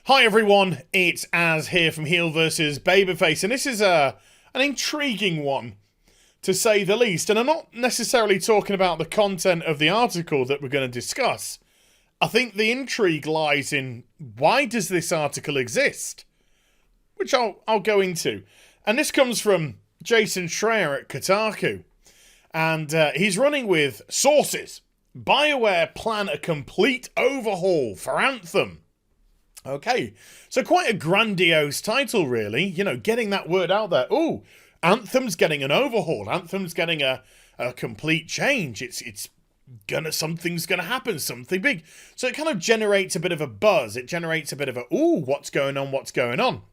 Hi everyone, it's Az here from HeelvsBabyface, and this is an intriguing one, to say the least. And I'm not necessarily talking about the content of the article that we're going to discuss. I think the intrigue lies in, why does this article exist? Which I'll go into. And this comes from Jason Schreier at Kotaku. And he's running with sources. BioWare plan a complete overhaul for Anthem. Okay, so quite a grandiose title, really. You know, getting that word out there. Ooh, Anthem's getting an overhaul. Anthem's getting a complete change. Something's gonna happen, something big. So it kind of generates a bit of a buzz. It generates a bit of a, ooh, what's going on, what's going on?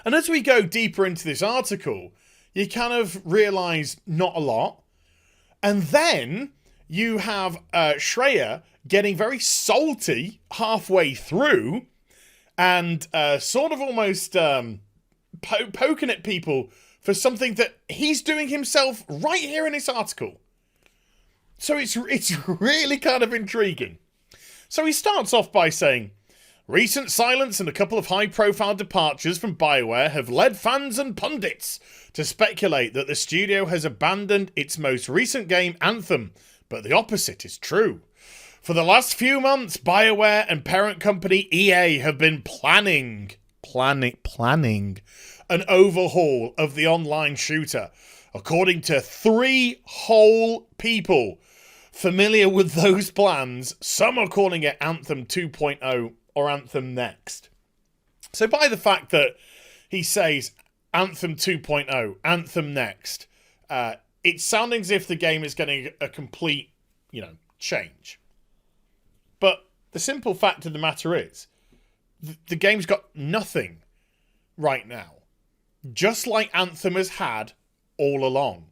And as we go deeper into this article, you kind of realise not a lot. And then you have Schreier getting very salty halfway through and sort of almost poking at people for something that he's doing himself right here in this article. So it's really kind of intriguing. So he starts off by saying, recent silence and a couple of high-profile departures from BioWare have led fans and pundits to speculate that the studio has abandoned its most recent game, Anthem, but the opposite is true. For the last few months, BioWare and parent company EA have been planning an overhaul of the online shooter, according to 3 whole people familiar with those plans. Some are calling it Anthem 2.0 or Anthem Next. So by the fact that he says Anthem 2.0, Anthem Next, it's sounding as if the game is getting a complete, change. But the simple fact of the matter is, the game's got nothing right now. Just like Anthem has had all along.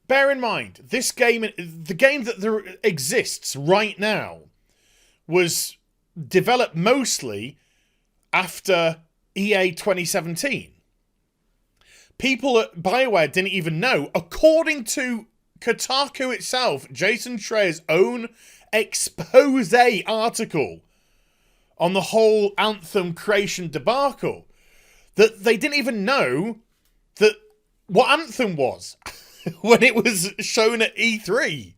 Bear in mind, this game, the game that there exists right now, was developed mostly after EA 2017. People at BioWare didn't even know, according to Kotaku itself, Jason Schreier's own expose article on the whole Anthem creation debacle, that they didn't even know that what Anthem was when it was shown at E3,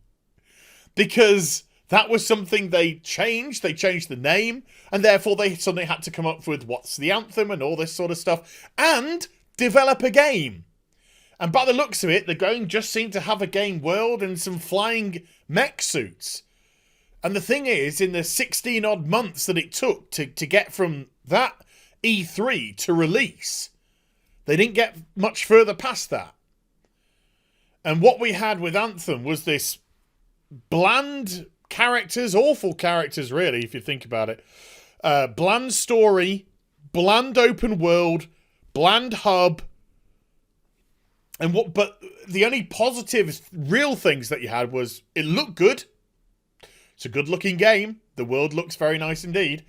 because that was something they changed the name, and therefore they suddenly had to come up with what's the Anthem and all this sort of stuff and develop a game. And by the looks of it, the game just seemed to have a game world and some flying mech suits. And the thing is, in the 16 odd months that it took to get from that E3 to release, they didn't get much further past that. And what we had with Anthem was this bland characters, awful characters really, if you think about it. Bland story, bland open world, bland hub. But the only positive, real things that you had was it looked good. It's a good-looking game. The world looks very nice indeed.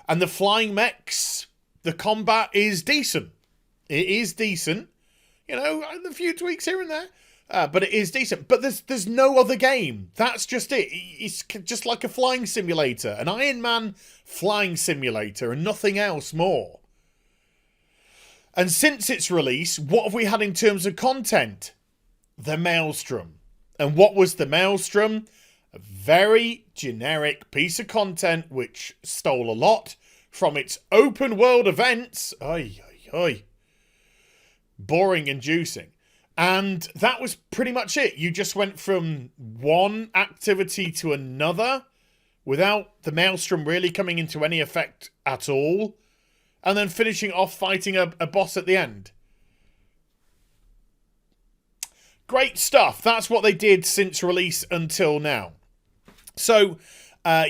And the flying mechs, the combat is decent. It is decent. A few tweaks here and there. But it is decent. But there's no other game. That's just it. It's just like a flying simulator. An Iron Man flying simulator and nothing else more. And since its release, what have we had in terms of content? The Maelstrom. And what was the Maelstrom? A very generic piece of content which stole a lot from its open world events. Boring inducing. And that was pretty much it. You just went from one activity to another without the Maelstrom really coming into any effect at all. And then finishing off fighting a boss at the end. Great stuff. That's what they did since release until now. So,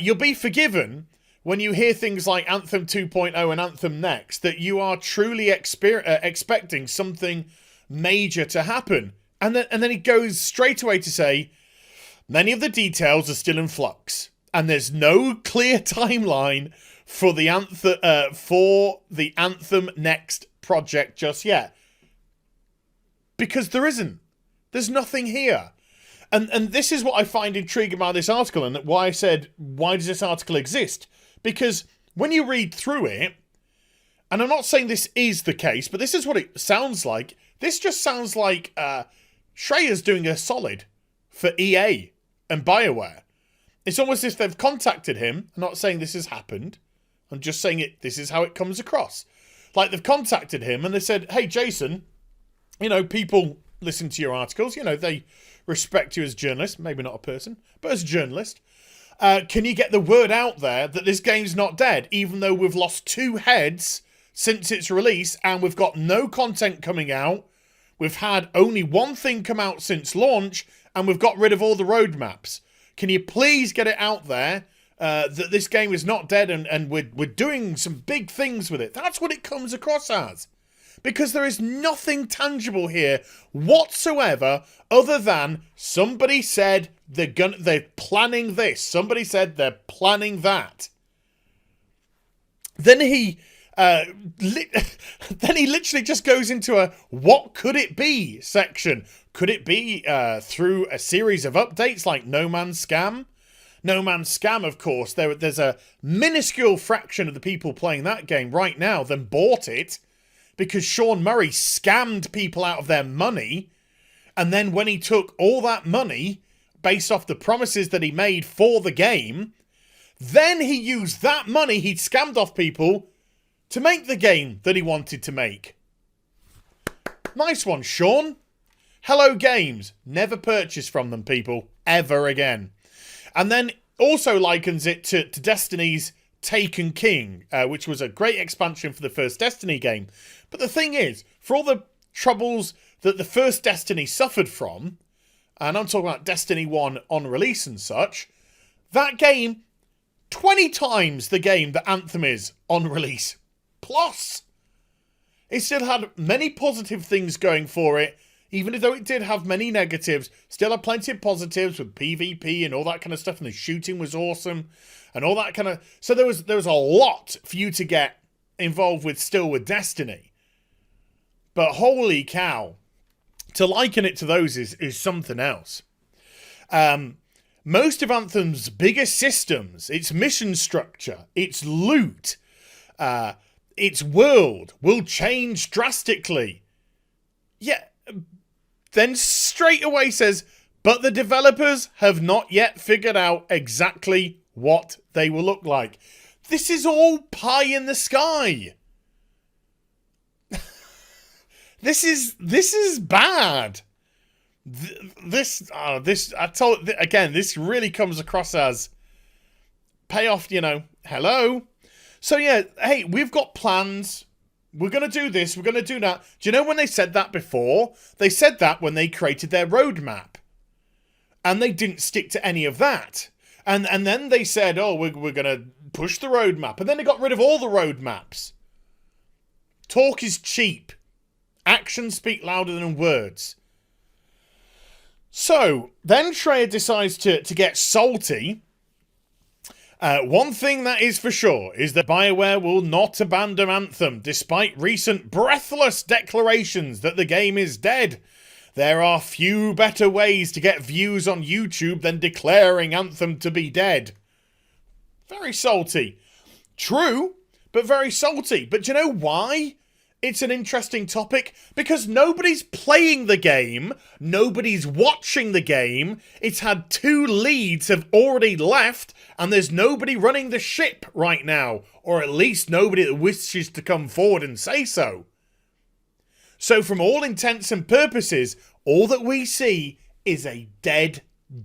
you'll be forgiven when you hear things like Anthem 2.0 and Anthem Next, that you are truly expecting something major to happen. And then it goes straight away to say, many of the details are still in flux. And there's no clear timeline for the Anthem Next project just yet. Because there isn't. There's nothing here. And this is what I find intriguing about this article, and why I said, why does this article exist? Because when you read through it, and I'm not saying this is the case, but this is what it sounds like. This just sounds like Schreier's doing a solid for EA and BioWare. It's almost as if they've contacted him. I'm not saying this has happened. I'm just saying this is how it comes across. Like, they've contacted him and they said, hey, Jason, people listen to your articles. They respect you as a journalist. Maybe not a person, but as a journalist. Can you get the word out there that this game's not dead, even though we've lost 2 heads since its release and we've got no content coming out? We've had only 1 thing come out since launch and we've got rid of all the roadmaps. Can you please get it out there that this game is not dead and we're doing some big things with it? That's what it comes across as. Because there is nothing tangible here whatsoever other than somebody said they're planning this. Somebody said they're planning that. Then he literally just goes into a what could it be section. Could it be through a series of updates like No Man's Scam? No Man's Scam, of course, there's a minuscule fraction of the people playing that game right now that bought it because Sean Murray scammed people out of their money, and then when he took all that money based off the promises that he made for the game, then he used that money he'd scammed off people to make the game that he wanted to make. Nice one, Sean. Hello Games. Never purchase from them, people. Ever again. And then also likens it to Destiny's Taken King, which was a great expansion for the first Destiny game. But the thing is, for all the troubles that the first Destiny suffered from, and I'm talking about Destiny 1 on release and such, that game, 20 times the game that Anthem is on release. Plus, it still had many positive things going for it, even though it did have many negatives, still had plenty of positives with PvP and all that kind of stuff, and the shooting was awesome, and all that kind of... So there was a lot for you to get involved with still with Destiny. But holy cow, to liken it to those is something else. Most of Anthem's biggest systems, its mission structure, its loot, its world will change drastically. Yeah, then straight away says, but the developers have not yet figured out exactly what they will look like. This is all pie in the sky. This is bad. This really comes across as payoff, hello. So yeah, hey, we've got plans. We're going to do this. We're going to do that. Do you know when they said that before? They said that when they created their roadmap. And they didn't stick to any of that. And then they said, oh, we're going to push the roadmap. And then they got rid of all the roadmaps. Talk is cheap. Actions speak louder than words. So, then Schreier decides to get salty. One thing that is for sure is that BioWare will not abandon Anthem, despite recent breathless declarations that the game is dead. There are few better ways to get views on YouTube than declaring Anthem to be dead. Very salty. True, but very salty. But do you know why it's an interesting topic? Because nobody's playing the game, nobody's watching the game, it's had 2 leads have already left, and there's nobody running the ship right now, or at least nobody that wishes to come forward and say so. So from all intents and purposes, all that we see is a dead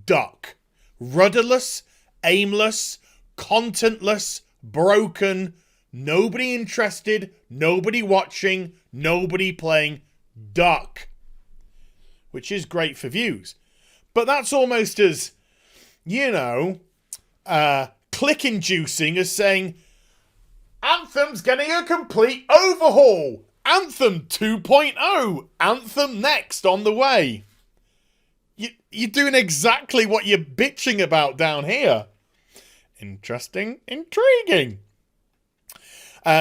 duck. Rudderless, aimless, contentless, broken, nobody interested, nobody watching, nobody playing, duck. Which is great for views. But that's almost as, click-inducing as saying, Anthem's getting a complete overhaul. Anthem 2.0. Anthem next on the way. You're doing exactly what you're bitching about down here. Interesting, intriguing.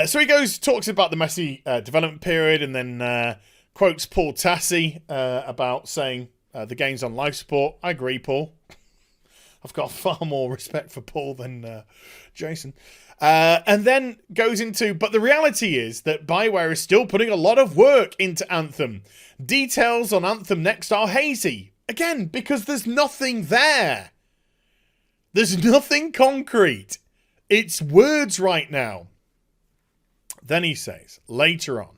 So he talks about the messy development period, and then quotes Paul Tassi about saying the game's on life support. I agree, Paul. I've got far more respect for Paul than Jason. And then goes into, but the reality is that BioWare is still putting a lot of work into Anthem. Details on Anthem next are hazy. Again, because there's nothing there. There's nothing concrete. It's words right now. Then he says, later on,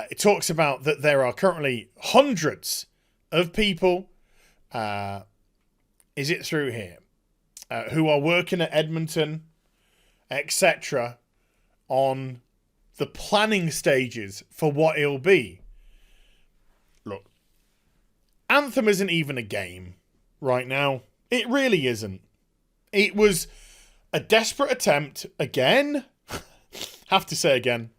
it talks about that there are currently hundreds of people, is it through here, who are working at Edmonton, etc., on the planning stages for what it'll be. Look, Anthem isn't even a game right now. It really isn't. It was a desperate attempt, again, have to say again,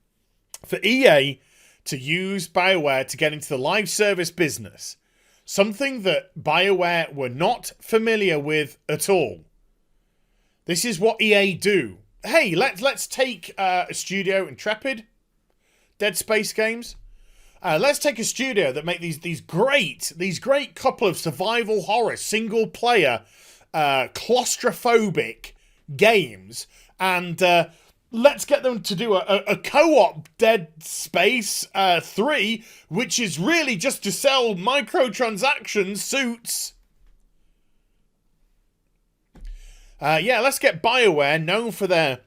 for EA to use BioWare to get into the live service business. Something that BioWare were not familiar with at all. This is what EA do. Hey, let's take a studio, Intrepid, Dead Space games. Let's take a studio that make these great couple of survival horror, single player, claustrophobic games, and let's get them to do a co-op Dead Space 3, which is really just to sell microtransaction suits. Let's get BioWare, known for their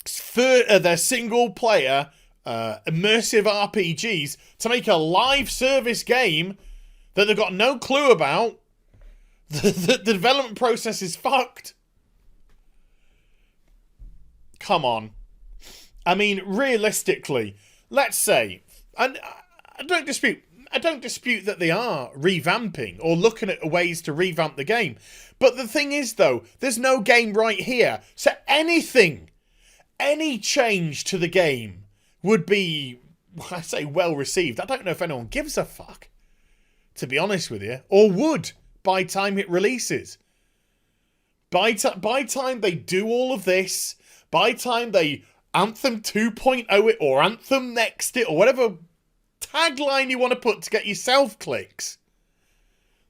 single-player immersive RPGs, to make a live service game that they've got no clue about. The development process is fucked. Come on. I mean, realistically, let's say, and I don't dispute that they are revamping or looking at ways to revamp the game. But the thing is, though, there's no game right here. So any change to the game would be, I say, well received. I don't know if anyone gives a fuck, to be honest with you, or would by time it releases. By time they do all of this, by time they Anthem 2.0 it, or Anthem next it, or whatever tagline you want to put to get yourself clicks.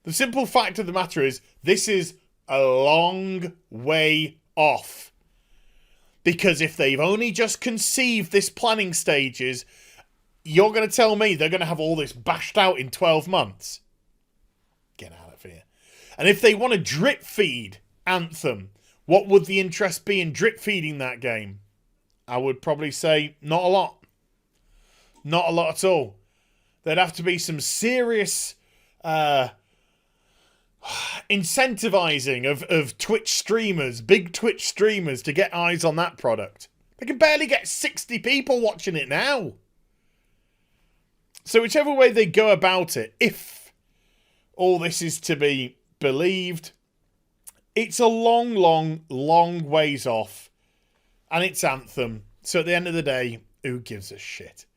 The simple fact of the matter is, this is a long way off. Because if they've only just conceived this planning stages, you're going to tell me they're going to have all this bashed out in 12 months? Get out of here. And if they want to drip feed Anthem, what would the interest be in drip feeding that game? I would probably say not a lot. Not a lot at all. There'd have to be some serious incentivizing of Twitch streamers, big Twitch streamers, to get eyes on that product. They can barely get 60 people watching it now. So whichever way they go about it, if all this is to be believed, it's a long, long, long ways off. And it's Anthem. So at the end of the day, who gives a shit?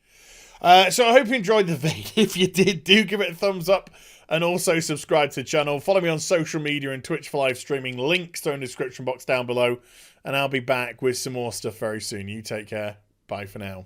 So I hope you enjoyed the video. If you did, do give it a thumbs up. And also subscribe to the channel. Follow me on social media and Twitch for live streaming. Links are in the description box down below. And I'll be back with some more stuff very soon. You take care. Bye for now.